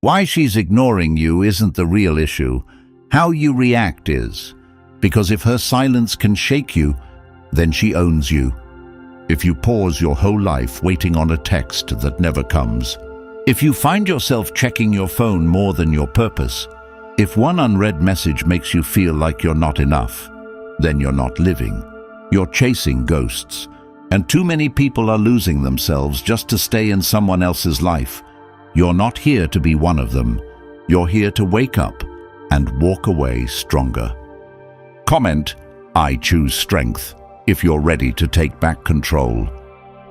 Why she's ignoring you isn't the real issue. How you react is. Because if her silence can shake you, then she owns you. If you pause your whole life waiting on a text that never comes, if you find yourself checking your phone more than your purpose, if one unread message makes you feel like you're not enough, then you're not living. You're chasing ghosts. And too many people are losing themselves just to stay in someone else's life. You're not here to be one of them. You're here to wake up and walk away stronger. Comment, I choose strength, if you're ready to take back control.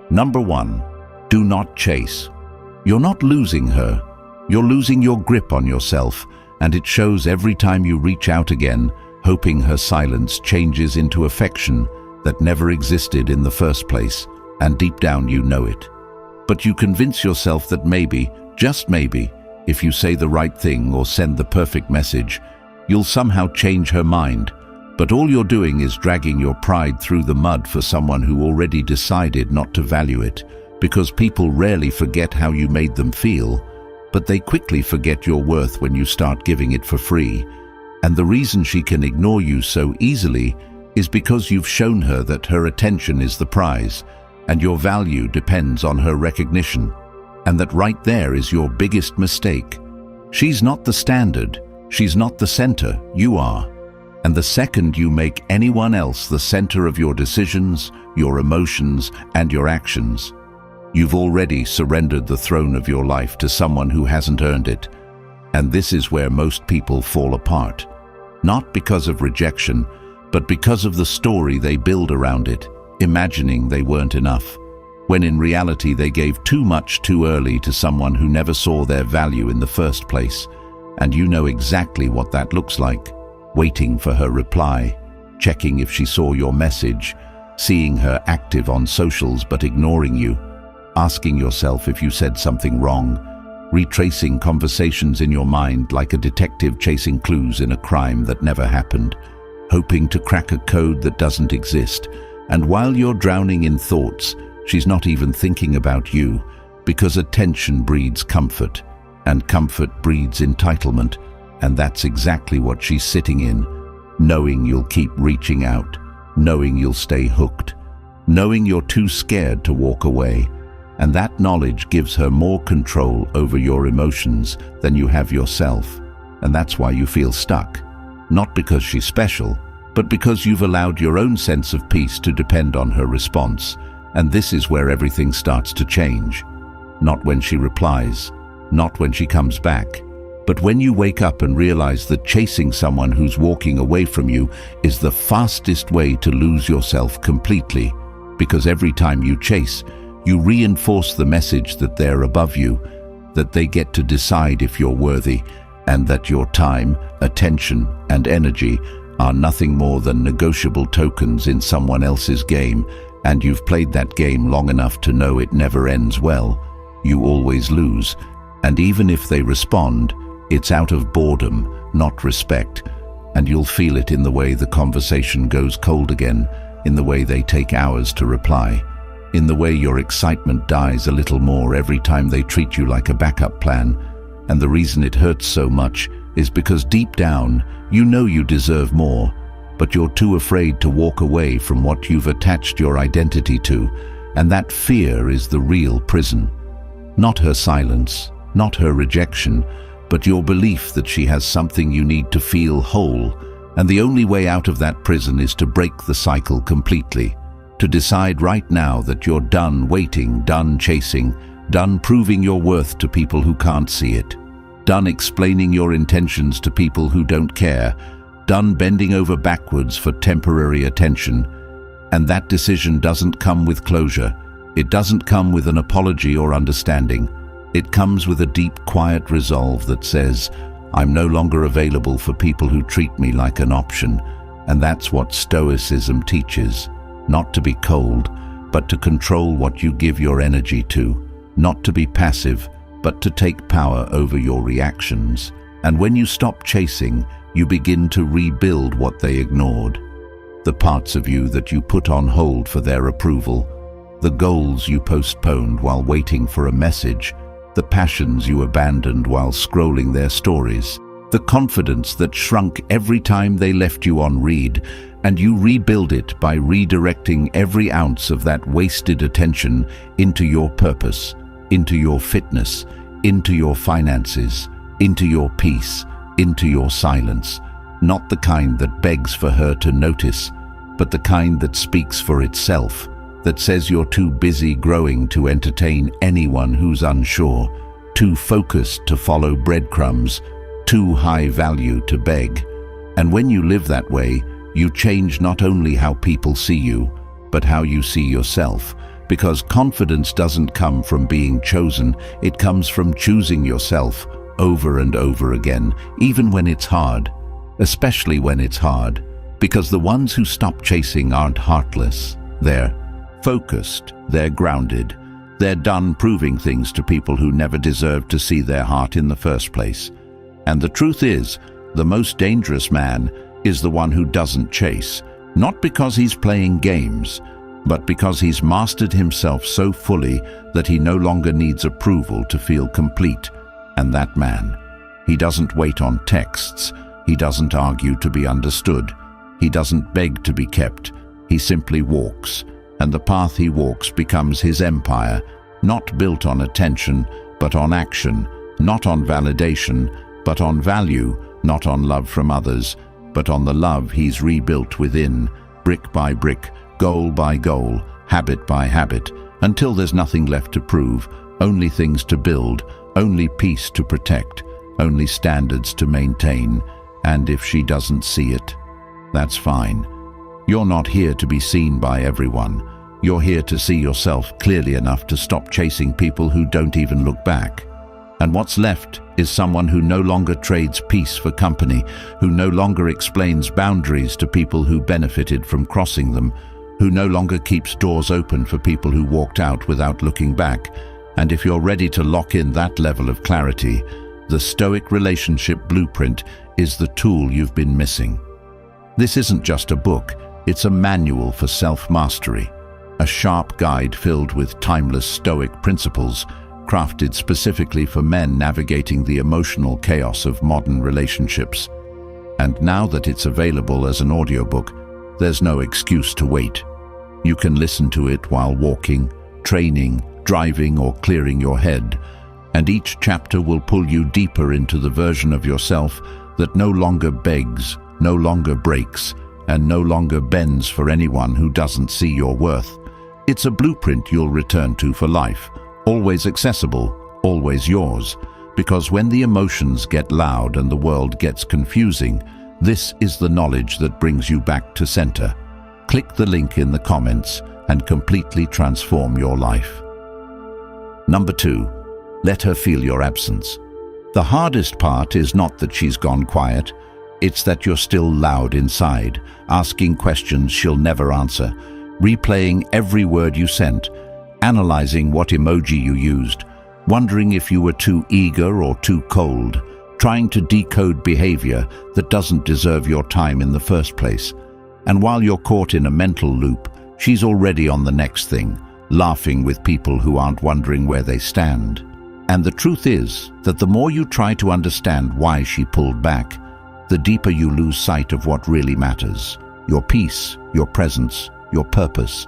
Number 1, do not chase. You're not losing her. You're losing your grip on yourself, and it shows every time you reach out again, hoping her silence changes into affection that never existed in the first place, and deep down you know it. But you convince yourself that maybe, just maybe, if you say the right thing or send the perfect message, you'll somehow change her mind. But all you're doing is dragging your pride through the mud for someone who already decided not to value it, because people rarely forget how you made them feel, but they quickly forget your worth when you start giving it for free. And the reason she can ignore you so easily is because you've shown her that her attention is the prize, and your value depends on her recognition, and that right there is your biggest mistake. She's not the standard, she's not the center, you are. And the second you make anyone else the center of your decisions, your emotions, and your actions, you've already surrendered the throne of your life to someone who hasn't earned it. And this is where most people fall apart. Not because of rejection, but because of the story they build around it, imagining they weren't enough, when in reality they gave too much too early to someone who never saw their value in the first place. And you know exactly what that looks like. Waiting for her reply, checking if she saw your message, seeing her active on socials but ignoring you, asking yourself if you said something wrong, retracing conversations in your mind like a detective chasing clues in a crime that never happened, hoping to crack a code that doesn't exist. And while you're drowning in thoughts, she's not even thinking about you, because attention breeds comfort, and comfort breeds entitlement, and that's exactly what she's sitting in, knowing you'll keep reaching out, knowing you'll stay hooked, knowing you're too scared to walk away. And that knowledge gives her more control over your emotions than you have yourself. And that's why you feel stuck. Not because she's special, but because you've allowed your own sense of peace to depend on her response. And this is where everything starts to change. Not when she replies, not when she comes back, but when you wake up and realize that chasing someone who's walking away from you is the fastest way to lose yourself completely. Because every time you chase, you reinforce the message that they're above you, that they get to decide if you're worthy, and that your time, attention, and energy are nothing more than negotiable tokens in someone else's game, and you've played that game long enough to know it never ends well. You always lose, and even if they respond, it's out of boredom, not respect, and you'll feel it in the way the conversation goes cold again, in the way they take hours to reply, in the way your excitement dies a little more every time they treat you like a backup plan. And the reason it hurts so much is because deep down, you know you deserve more, but you're too afraid to walk away from what you've attached your identity to, and that fear is the real prison. Not her silence, not her rejection, but your belief that she has something you need to feel whole, and the only way out of that prison is to break the cycle completely, to decide right now that you're done waiting, done chasing, done proving your worth to people who can't see it, done explaining your intentions to people who don't care, done bending over backwards for temporary attention. And that decision doesn't come with closure. It doesn't come with an apology or understanding. It comes with a deep, quiet resolve that says, I'm no longer available for people who treat me like an option. And that's what Stoicism teaches. Not to be cold, but to control what you give your energy to. Not to be passive, but to take power over your reactions. And when you stop chasing, you begin to rebuild what they ignored. The parts of you that you put on hold for their approval, the goals you postponed while waiting for a message, the passions you abandoned while scrolling their stories, the confidence that shrunk every time they left you on read, and you rebuild it by redirecting every ounce of that wasted attention into your purpose, into your fitness, into your finances, into your peace, into your silence. Not the kind that begs for her to notice, but the kind that speaks for itself, that says you're too busy growing to entertain anyone who's unsure, too focused to follow breadcrumbs, too high value to beg. And when you live that way, you change not only how people see you, but how you see yourself. Because confidence doesn't come from being chosen, it comes from choosing yourself over and over again, even when it's hard, especially when it's hard. Because the ones who stop chasing aren't heartless. They're focused, they're grounded, they're done proving things to people who never deserved to see their heart in the first place. And the truth is, the most dangerous man is the one who doesn't chase, not because he's playing games, but because he's mastered himself so fully that he no longer needs approval to feel complete. And that man, he doesn't wait on texts, he doesn't argue to be understood, he doesn't beg to be kept, he simply walks, and the path he walks becomes his empire, not built on attention, but on action, not on validation, but on value, not on love from others, but on the love he's rebuilt within, brick by brick, goal by goal, habit by habit, until there's nothing left to prove, only things to build, only peace to protect, only standards to maintain. And if she doesn't see it, that's fine. You're not here to be seen by everyone. You're here to see yourself clearly enough to stop chasing people who don't even look back. And what's left is someone who no longer trades peace for company, who no longer explains boundaries to people who benefited from crossing them, who no longer keeps doors open for people who walked out without looking back. And if you're ready to lock in that level of clarity, the Stoic relationship blueprint is the tool you've been missing. This isn't just a book, it's a manual for self-mastery, a sharp guide filled with timeless Stoic principles, crafted specifically for men navigating the emotional chaos of modern relationships. And now that it's available as an audiobook, there's no excuse to wait. You can listen to it while walking, training, driving, or clearing your head, and each chapter will pull you deeper into the version of yourself that no longer begs, no longer breaks, and no longer bends for anyone who doesn't see your worth. It's a blueprint you'll return to for life, always accessible, always yours, because when the emotions get loud and the world gets confusing, this is the knowledge that brings you back to center. Click the link in the comments and completely transform your life. Number 2, let her feel your absence. The hardest part is not that she's gone quiet, it's that you're still loud inside, asking questions she'll never answer, replaying every word you sent, analyzing what emoji you used, wondering if you were too eager or too cold, trying to decode behavior that doesn't deserve your time in the first place. And while you're caught in a mental loop, she's already on the next thing, laughing with people who aren't wondering where they stand. And the truth is that the more you try to understand why she pulled back, the deeper you lose sight of what really matters: your peace, your presence, your purpose.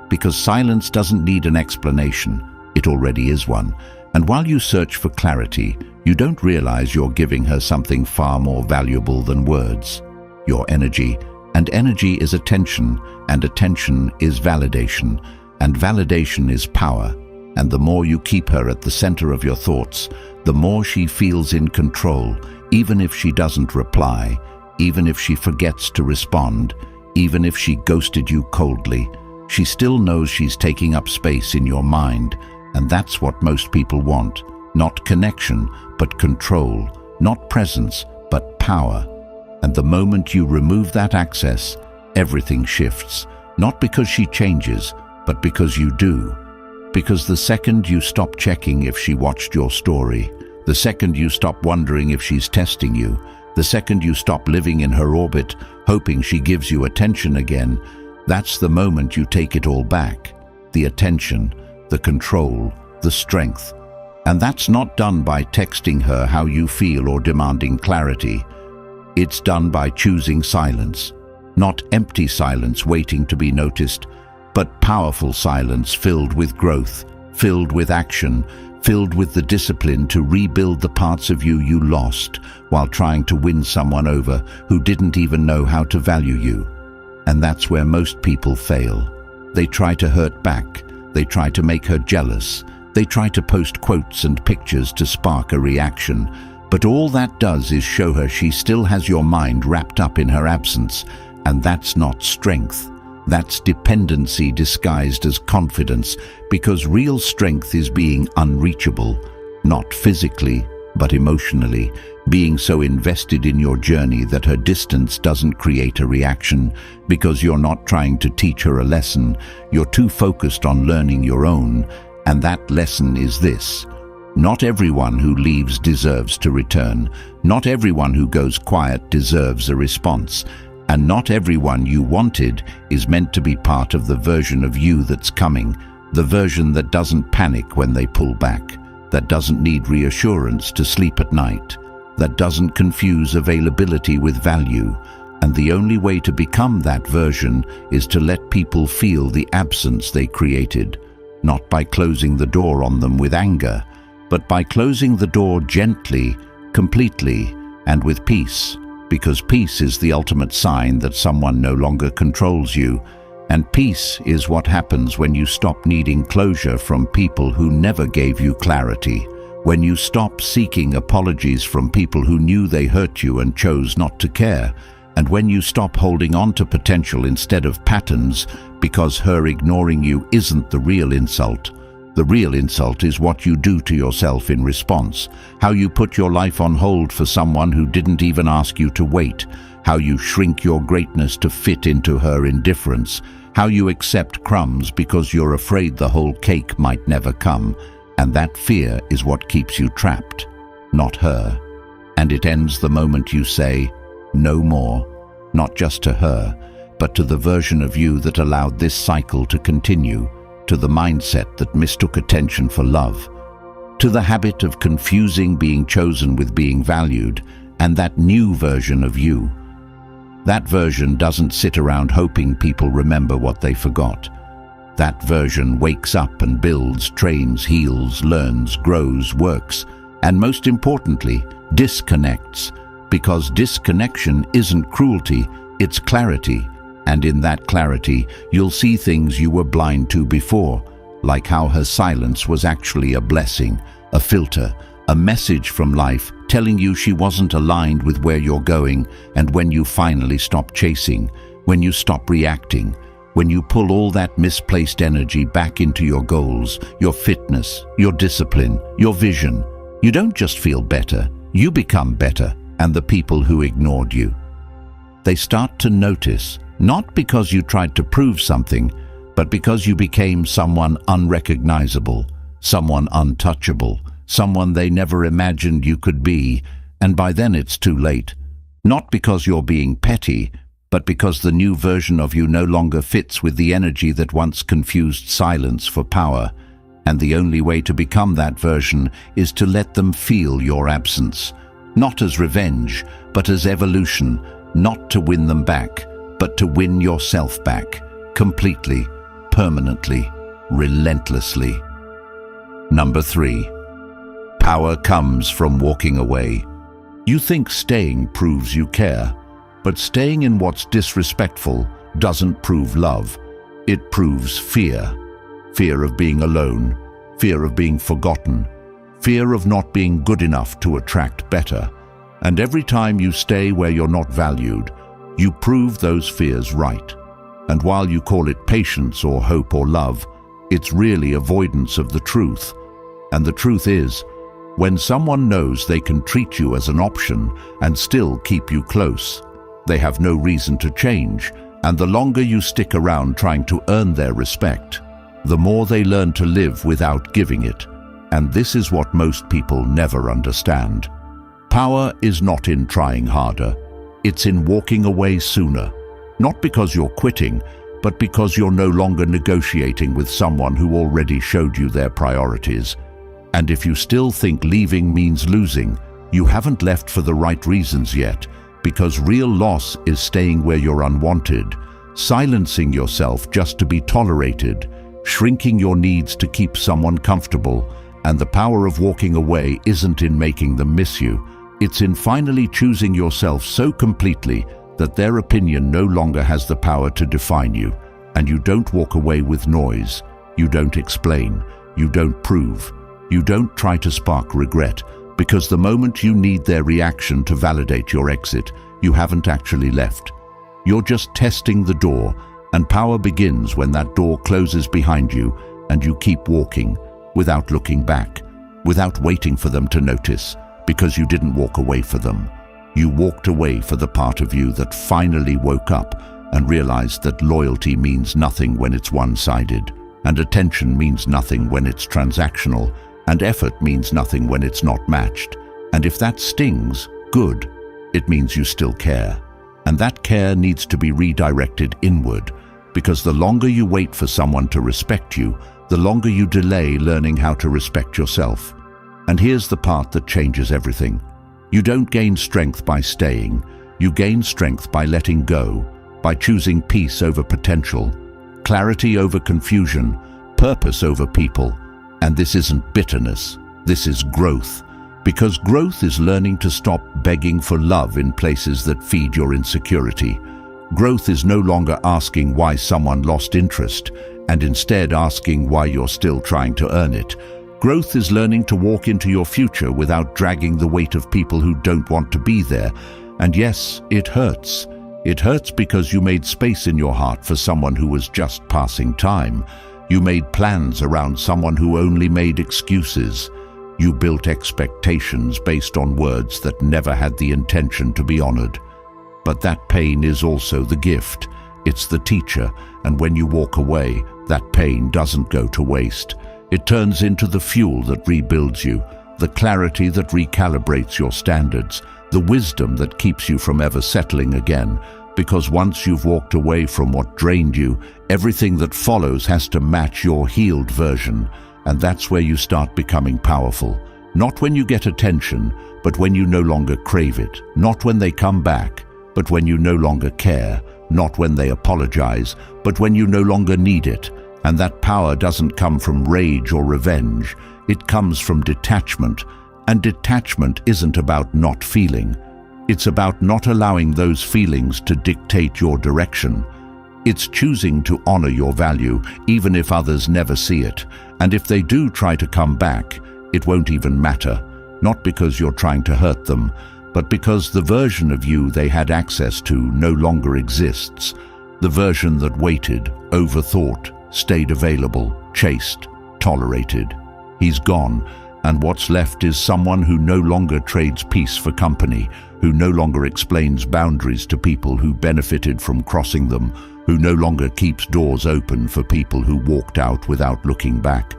Because silence doesn't need an explanation, it already is one. And while you search for clarity, you don't realize you're giving her something far more valuable than words: your energy. And energy is attention, and attention is validation, and validation is power. And the more you keep her at the center of your thoughts, the more she feels in control, even if she doesn't reply, even if she forgets to respond, even if she ghosted you coldly. She still knows she's taking up space in your mind, and that's what most people want. Not connection, but control. Not presence, but power. And the moment you remove that access, everything shifts. Not because she changes, but because you do. Because the second you stop checking if she watched your story, the second you stop wondering if she's testing you, the second you stop living in her orbit, hoping she gives you attention again, that's the moment you take it all back. The attention, the control, the strength. And that's not done by texting her how you feel or demanding clarity. It's done by choosing silence. Not empty silence waiting to be noticed, but powerful silence filled with growth, filled with action, filled with the discipline to rebuild the parts of you you lost while trying to win someone over who didn't even know how to value you. And that's where most people fail. They try to hurt back. They try to make her jealous. They try to post quotes and pictures to spark a reaction. But all that does is show her she still has your mind wrapped up in her absence. And that's not strength. That's dependency disguised as confidence, because real strength is being unreachable, not physically, but emotionally, being so invested in your journey that her distance doesn't create a reaction, because you're not trying to teach her a lesson, you're too focused on learning your own, and that lesson is this. Not everyone who leaves deserves to return. Not everyone who goes quiet deserves a response. And not everyone you wanted is meant to be part of the version of you that's coming, the version that doesn't panic when they pull back, that doesn't need reassurance to sleep at night, that doesn't confuse availability with value. And the only way to become that version is to let people feel the absence they created, not by closing the door on them with anger, but by closing the door gently, completely, and with peace. Because peace is the ultimate sign that someone no longer controls you, and peace is what happens when you stop needing closure from people who never gave you clarity, when you stop seeking apologies from people who knew they hurt you and chose not to care, and when you stop holding on to potential instead of patterns, because her ignoring you isn't the real insult. The real insult is what you do to yourself in response, how you put your life on hold for someone who didn't even ask you to wait, how you shrink your greatness to fit into her indifference, how you accept crumbs because you're afraid the whole cake might never come, and that fear is what keeps you trapped, not her. And it ends the moment you say, no more, not just to her, but to the version of you that allowed this cycle to continue, to the mindset that mistook attention for love, to the habit of confusing being chosen with being valued, and that new version of you. That version doesn't sit around hoping people remember what they forgot. That version wakes up and builds, trains, heals, learns, grows, works, and most importantly, disconnects, because disconnection isn't cruelty, it's clarity. And in that clarity, you'll see things you were blind to before, like how her silence was actually a blessing, a filter, a message from life telling you she wasn't aligned with where you're going. And when you finally stop chasing, when you stop reacting, when you pull all that misplaced energy back into your goals, your fitness, your discipline, your vision, you don't just feel better, you become better, and the people who ignored you, they start to notice. Not because you tried to prove something, but because you became someone unrecognizable, someone untouchable, someone they never imagined you could be, and by then it's too late. Not because you're being petty, but because the new version of you no longer fits with the energy that once confused silence for power. And the only way to become that version is to let them feel your absence, not as revenge, but as evolution, not to win them back, but to win yourself back, completely, permanently, relentlessly. Number 3. Power comes from walking away. You think staying proves you care, but staying in what's disrespectful doesn't prove love. It proves fear. Fear of being alone, fear of being forgotten, fear of not being good enough to attract better. And every time you stay where you're not valued, you prove those fears right. And while you call it patience or hope or love, it's really avoidance of the truth. And the truth is, when someone knows they can treat you as an option and still keep you close, they have no reason to change, and the longer you stick around trying to earn their respect, the more they learn to live without giving it. And this is what most people never understand. Power is not in trying harder. It's in walking away sooner, not because you're quitting, but because you're no longer negotiating with someone who already showed you their priorities. And if you still think leaving means losing, you haven't left for the right reasons yet, because real loss is staying where you're unwanted, silencing yourself just to be tolerated, shrinking your needs to keep someone comfortable. And the power of walking away isn't in making them miss you. It's in finally choosing yourself so completely that their opinion no longer has the power to define you. And you don't walk away with noise. You don't explain. You don't prove. You don't try to spark regret, because the moment you need their reaction to validate your exit, you haven't actually left. You're just testing the door, and power begins when that door closes behind you and you keep walking without looking back, without waiting for them to notice, because you didn't walk away for them. You walked away for the part of you that finally woke up and realized that loyalty means nothing when it's one-sided, and attention means nothing when it's transactional, and effort means nothing when it's not matched. And if that stings, good. It means you still care. And that care needs to be redirected inward, because the longer you wait for someone to respect you, the longer you delay learning how to respect yourself. And here's the part that changes everything. You don't gain strength by staying. You gain strength by letting go, by choosing peace over potential, clarity over confusion, purpose over people. And this isn't bitterness, this is growth. Because growth is learning to stop begging for love in places that feed your insecurity. Growth is no longer asking why someone lost interest, and instead asking why you're still trying to earn it. Growth is learning to walk into your future without dragging the weight of people who don't want to be there. And yes, it hurts. It hurts because you made space in your heart for someone who was just passing time. You made plans around someone who only made excuses. You built expectations based on words that never had the intention to be honored. But that pain is also the gift. It's the teacher, and when you walk away, that pain doesn't go to waste. It turns into the fuel that rebuilds you, the clarity that recalibrates your standards, the wisdom that keeps you from ever settling again. Because once you've walked away from what drained you, everything that follows has to match your healed version. And that's where you start becoming powerful. Not when you get attention, but when you no longer crave it. Not when they come back, but when you no longer care. Not when they apologize, but when you no longer need it. And that power doesn't come from rage or revenge. It comes from detachment. And detachment isn't about not feeling. It's about not allowing those feelings to dictate your direction. It's choosing to honor your value, even if others never see it. And if they do try to come back, it won't even matter. Not because you're trying to hurt them, but because the version of you they had access to no longer exists. The version that waited, overthought, stayed available, chased, tolerated. He's gone, and what's left is someone who no longer trades peace for company, who no longer explains boundaries to people who benefited from crossing them, who no longer keeps doors open for people who walked out without looking back.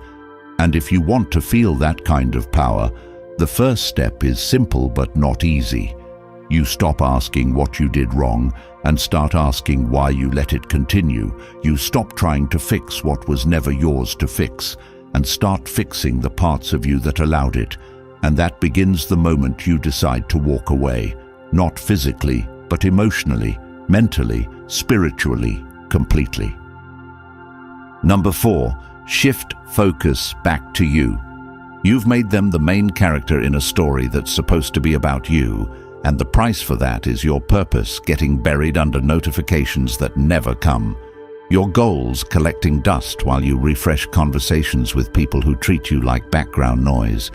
And if you want to feel that kind of power, the first step is simple but not easy. You stop asking what you did wrong and start asking why you let it continue. You stop trying to fix what was never yours to fix and start fixing the parts of you that allowed it. And that begins the moment you decide to walk away, not physically, but emotionally, mentally, spiritually, completely. Number 4, shift focus back to you. You've made them the main character in a story that's supposed to be about you, and the price for that is your purpose getting buried under notifications that never come. Your goals collecting dust while you refresh conversations with people who treat you like background noise.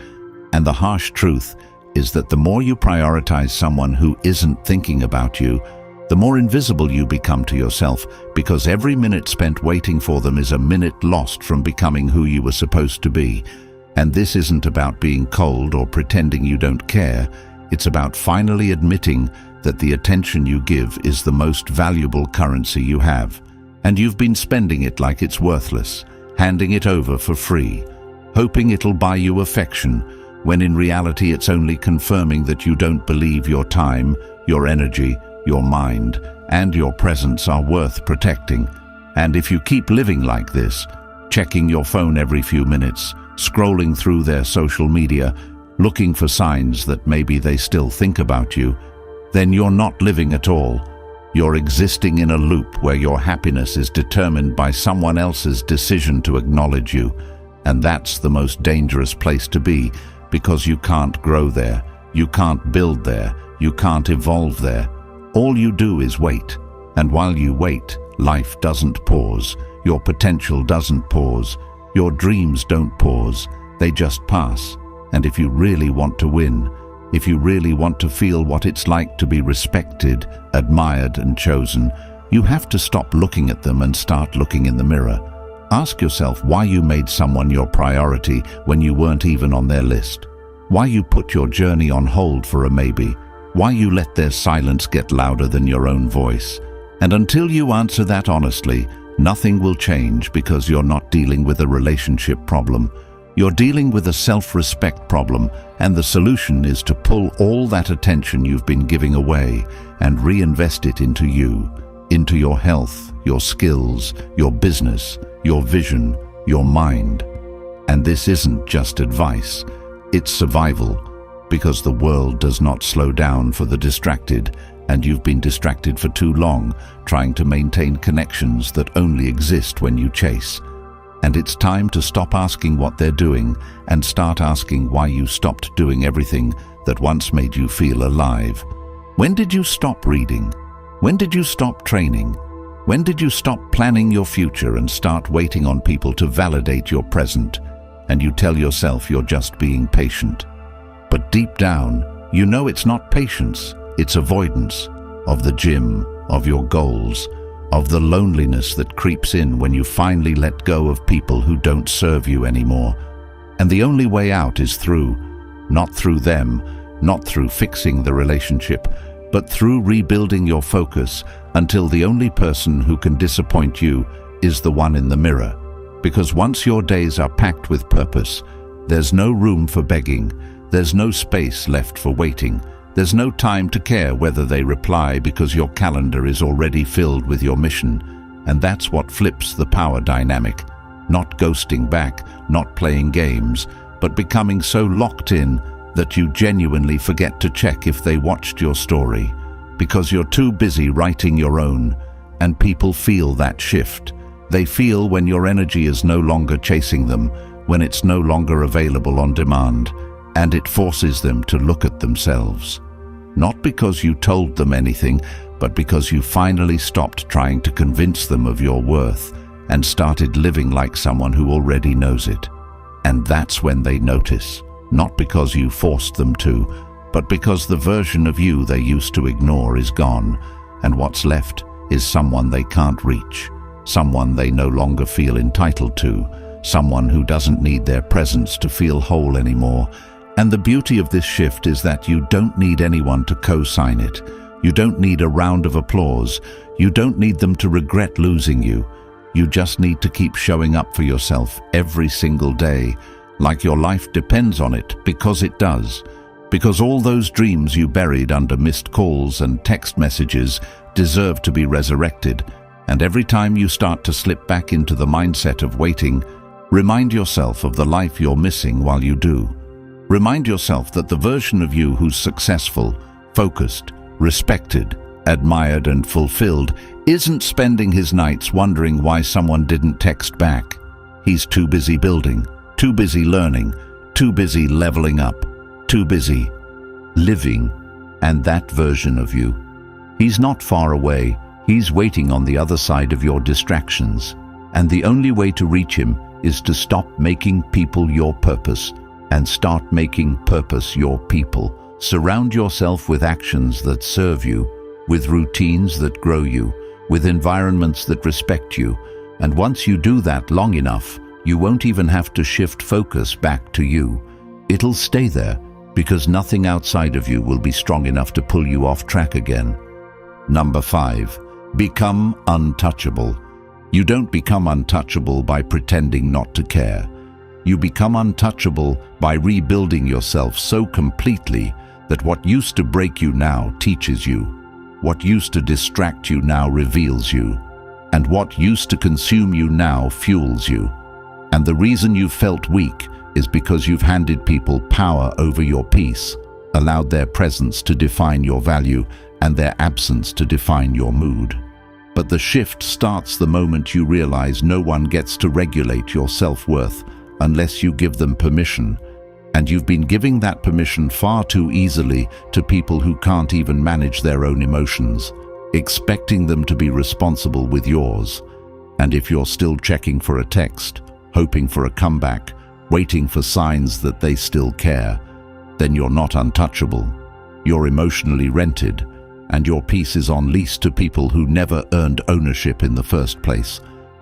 And the harsh truth is that the more you prioritize someone who isn't thinking about you, the more invisible you become to yourself, because every minute spent waiting for them is a minute lost from becoming who you were supposed to be. And this isn't about being cold or pretending you don't care. It's about finally admitting that the attention you give is the most valuable currency you have. And you've been spending it like it's worthless, handing it over for free, hoping it'll buy you affection, when in reality it's only confirming that you don't believe your time, your energy, your mind, and your presence are worth protecting. And if you keep living like this, checking your phone every few minutes, scrolling through their social media, looking for signs that maybe they still think about you, then you're not living at all. You're existing in a loop where your happiness is determined by someone else's decision to acknowledge you. And that's the most dangerous place to be, because you can't grow there, you can't build there, you can't evolve there. All you do is wait. And while you wait, life doesn't pause. Your potential doesn't pause. Your dreams don't pause. They just pass. And if you really want to win, if you really want to feel what it's like to be respected, admired, and chosen, you have to stop looking at them and start looking in the mirror. Ask yourself why you made someone your priority when you weren't even on their list. Why you put your journey on hold for a maybe. Why you let their silence get louder than your own voice. And until you answer that honestly, nothing will change, because you're not dealing with a relationship problem. You're dealing with a self-respect problem, and the solution is to pull all that attention you've been giving away and reinvest it into you, into your health, your skills, your business, your vision, your mind. And this isn't just advice, it's survival, because the world does not slow down for the distracted, and you've been distracted for too long, trying to maintain connections that only exist when you chase. And it's time to stop asking what they're doing and start asking why you stopped doing everything that once made you feel alive. When did you stop reading? When did you stop training? When did you stop planning your future and start waiting on people to validate your present? And you tell yourself you're just being patient. But deep down, you know it's not patience, it's avoidance of the gym, of your goals, of the loneliness that creeps in when you finally let go of people who don't serve you anymore. And the only way out is through, not through them, not through fixing the relationship, but through rebuilding your focus until the only person who can disappoint you is the one in the mirror. Because once your days are packed with purpose, there's no room for begging, there's no space left for waiting. There's no time to care whether they reply, because your calendar is already filled with your mission. And that's what flips the power dynamic. Not ghosting back, not playing games, but becoming so locked in that you genuinely forget to check if they watched your story. Because you're too busy writing your own. And people feel that shift. They feel when your energy is no longer chasing them, when it's no longer available on demand. And it forces them to look at themselves. Not because you told them anything, but because you finally stopped trying to convince them of your worth and started living like someone who already knows it. And that's when they notice, not because you forced them to, but because the version of you they used to ignore is gone, and what's left is someone they can't reach, someone they no longer feel entitled to, someone who doesn't need their presence to feel whole anymore. And the beauty of this shift is that you don't need anyone to co-sign it. You don't need a round of applause. You don't need them to regret losing you. You just need to keep showing up for yourself every single day, like your life depends on it, because it does. Because all those dreams you buried under missed calls and text messages deserve to be resurrected. And every time you start to slip back into the mindset of waiting, remind yourself of the life you're missing while you do. Remind yourself that the version of you who's successful, focused, respected, admired, and fulfilled isn't spending his nights wondering why someone didn't text back. He's too busy building, too busy learning, too busy leveling up, too busy living. And that version of you, he's not far away. He's waiting on the other side of your distractions. And the only way to reach him is to stop making people your purpose and start making purpose your people. Surround yourself with actions that serve you, with routines that grow you, with environments that respect you. And once you do that long enough, you won't even have to shift focus back to you. It'll stay there, because nothing outside of you will be strong enough to pull you off track again. Number 5, become untouchable. You don't become untouchable by pretending not to care. You become untouchable by rebuilding yourself so completely that what used to break you now teaches you. What used to distract you now reveals you. And what used to consume you now fuels you. And the reason you felt weak is because you've handed people power over your peace, allowed their presence to define your value and their absence to define your mood. But the shift starts the moment you realize no one gets to regulate your self-worth unless you give them permission, and you've been giving that permission far too easily to people who can't even manage their own emotions, expecting them to be responsible with yours. And if you're still checking for a text, hoping for a comeback, waiting for signs that they still care, then you're not untouchable. You're emotionally rented, and your peace is on lease to people who never earned ownership in the first place.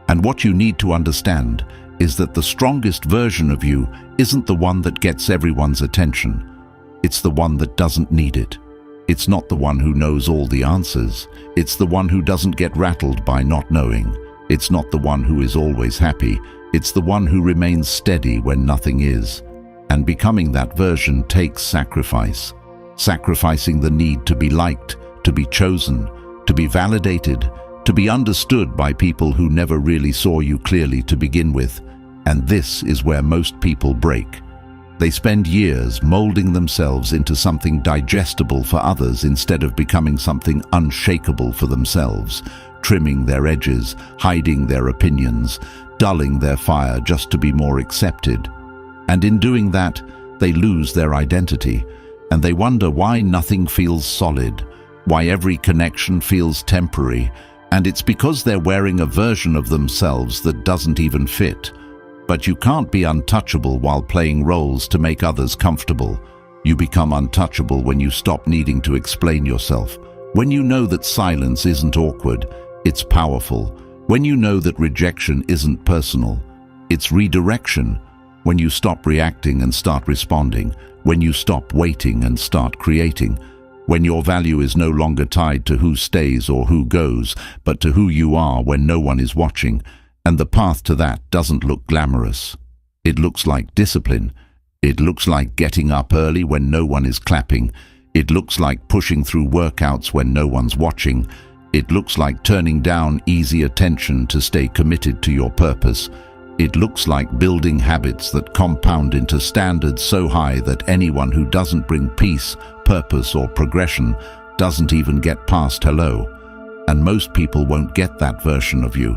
And what you need to understand is that the strongest version of you isn't the one that gets everyone's attention. It's the one that doesn't need it. It's not the one who knows all the answers. It's the one who doesn't get rattled by not knowing. It's not the one who is always happy. It's the one who remains steady when nothing is. And becoming that version takes sacrifice. Sacrificing the need to be liked, to be chosen, to be validated, to be understood by people who never really saw you clearly to begin with. And this is where most people break. They spend years molding themselves into something digestible for others instead of becoming something unshakable for themselves, trimming their edges, hiding their opinions, dulling their fire just to be more accepted. And in doing that, they lose their identity, and they wonder why nothing feels solid, why every connection feels temporary, and it's because they're wearing a version of themselves that doesn't even fit. But you can't be untouchable while playing roles to make others comfortable. You become untouchable when you stop needing to explain yourself, when you know that silence isn't awkward, it's powerful, when you know that rejection isn't personal, it's redirection, when you stop reacting and start responding, when you stop waiting and start creating, when your value is no longer tied to who stays or who goes, but to who you are when no one is watching. And the path to that doesn't look glamorous. It looks like discipline. It looks like getting up early when no one is clapping. It looks like pushing through workouts when no one's watching. It looks like turning down easy attention to stay committed to your purpose. It looks like building habits that compound into standards so high that anyone who doesn't bring peace, purpose, or progression doesn't even get past hello. And most people won't get that version of you.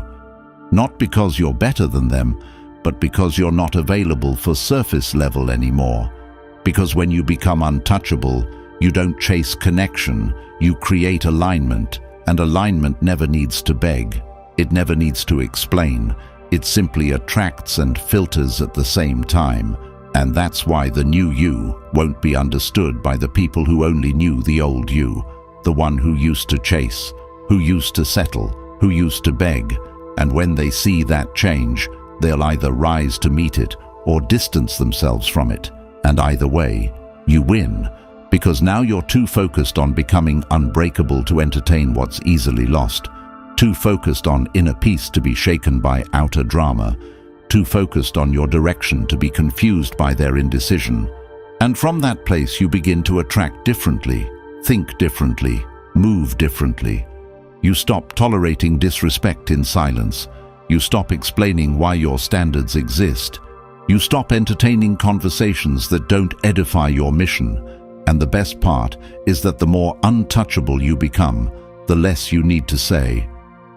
Not because you're better than them, but because you're not available for surface level anymore. Because when you become untouchable, you don't chase connection, you create alignment, and alignment never needs to beg. It never needs to explain. It simply attracts and filters at the same time. And that's why the new you won't be understood by the people who only knew the old you, the one who used to chase, who used to settle, who used to beg. And when they see that change, they'll either rise to meet it or distance themselves from it. And either way, you win, because now you're too focused on becoming unbreakable to entertain what's easily lost, too focused on inner peace to be shaken by outer drama, too focused on your direction to be confused by their indecision. And from that place you begin to attract differently, think differently, move differently. You stop tolerating disrespect in silence. You stop explaining why your standards exist. You stop entertaining conversations that don't edify your mission. And the best part is that the more untouchable you become, the less you need to say.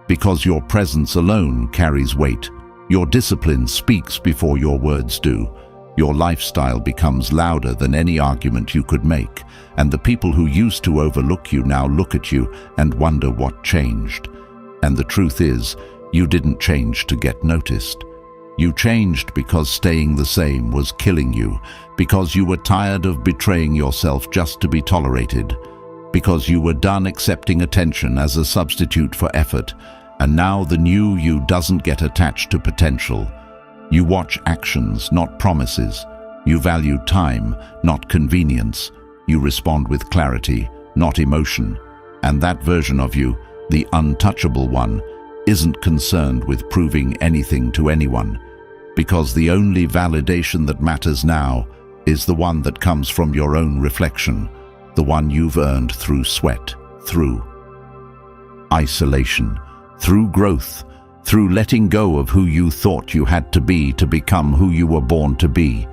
Because your presence alone carries weight. Your discipline speaks before your words do. Your lifestyle becomes louder than any argument you could make, and the people who used to overlook you now look at you and wonder what changed. And the truth is, you didn't change to get noticed. You changed because staying the same was killing you, because you were tired of betraying yourself just to be tolerated, because you were done accepting attention as a substitute for effort, and now the new you doesn't get attached to potential. You watch actions, not promises. You value time, not convenience. You respond with clarity, not emotion. And that version of you, the untouchable one, isn't concerned with proving anything to anyone. Because the only validation that matters now is the one that comes from your own reflection, the one you've earned through sweat, through isolation, through growth, through letting go of who you thought you had to become who you were born to be.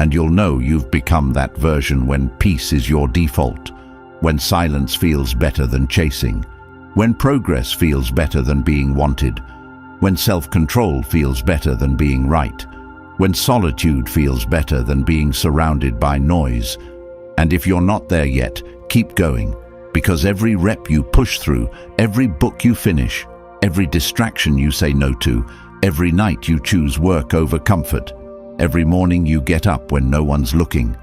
And you'll know you've become that version when peace is your default, when silence feels better than chasing, when progress feels better than being wanted, when self-control feels better than being right, when solitude feels better than being surrounded by noise. And if you're not there yet, keep going, because every rep you push through, every book you finish, every distraction you say no to, every night you choose work over comfort, every morning you get up when no one's looking,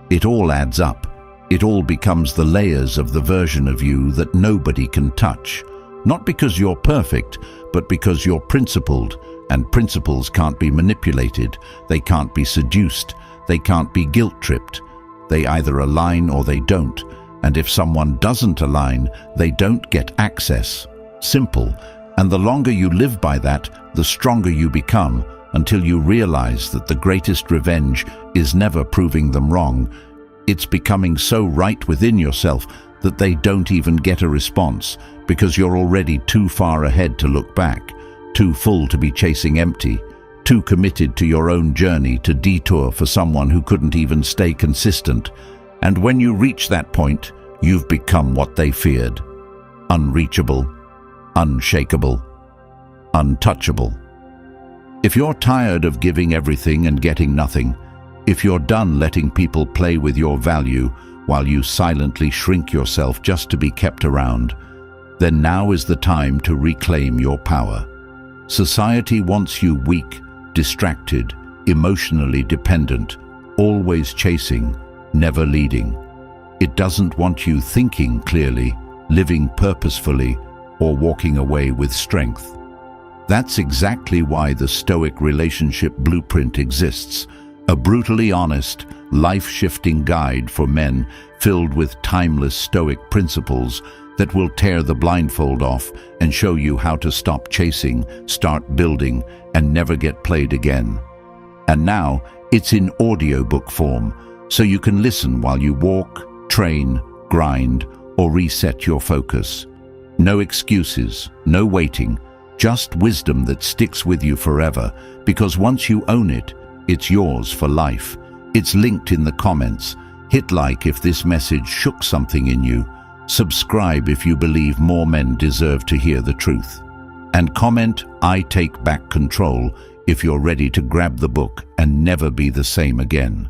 it all adds up. It all becomes the layers of the version of you that nobody can touch. Not because you're perfect, but because you're principled, and principles can't be manipulated, they can't be seduced, they can't be guilt-tripped. They either align or they don't, and if someone doesn't align, they don't get access. Simple. And the longer you live by that, the stronger you become, until you realize that the greatest revenge is never proving them wrong. It's becoming so right within yourself that they don't even get a response, because you're already too far ahead to look back, too full to be chasing empty, too committed to your own journey to detour for someone who couldn't even stay consistent. And when you reach that point, you've become what they feared: unreachable, unshakable, untouchable. If you're tired of giving everything and getting nothing, if you're done letting people play with your value while you silently shrink yourself just to be kept around, then now is the time to reclaim your power. Society wants you weak, distracted, emotionally dependent, always chasing, never leading. It doesn't want you thinking clearly, living purposefully, or walking away with strength. That's exactly why the Stoic relationship blueprint exists, a brutally honest, life-shifting guide for men filled with timeless Stoic principles that will tear the blindfold off and show you how to stop chasing, start building, and never get played again. And now, it's in audiobook form, so you can listen while you walk, train, grind, or reset your focus. No excuses, no waiting, just wisdom that sticks with you forever, because once you own it, it's yours for life. It's linked in the comments. Hit like if this message shook something in you. Subscribe if you believe more men deserve to hear the truth. And comment, "I take back control," if you're ready to grab the book and never be the same again.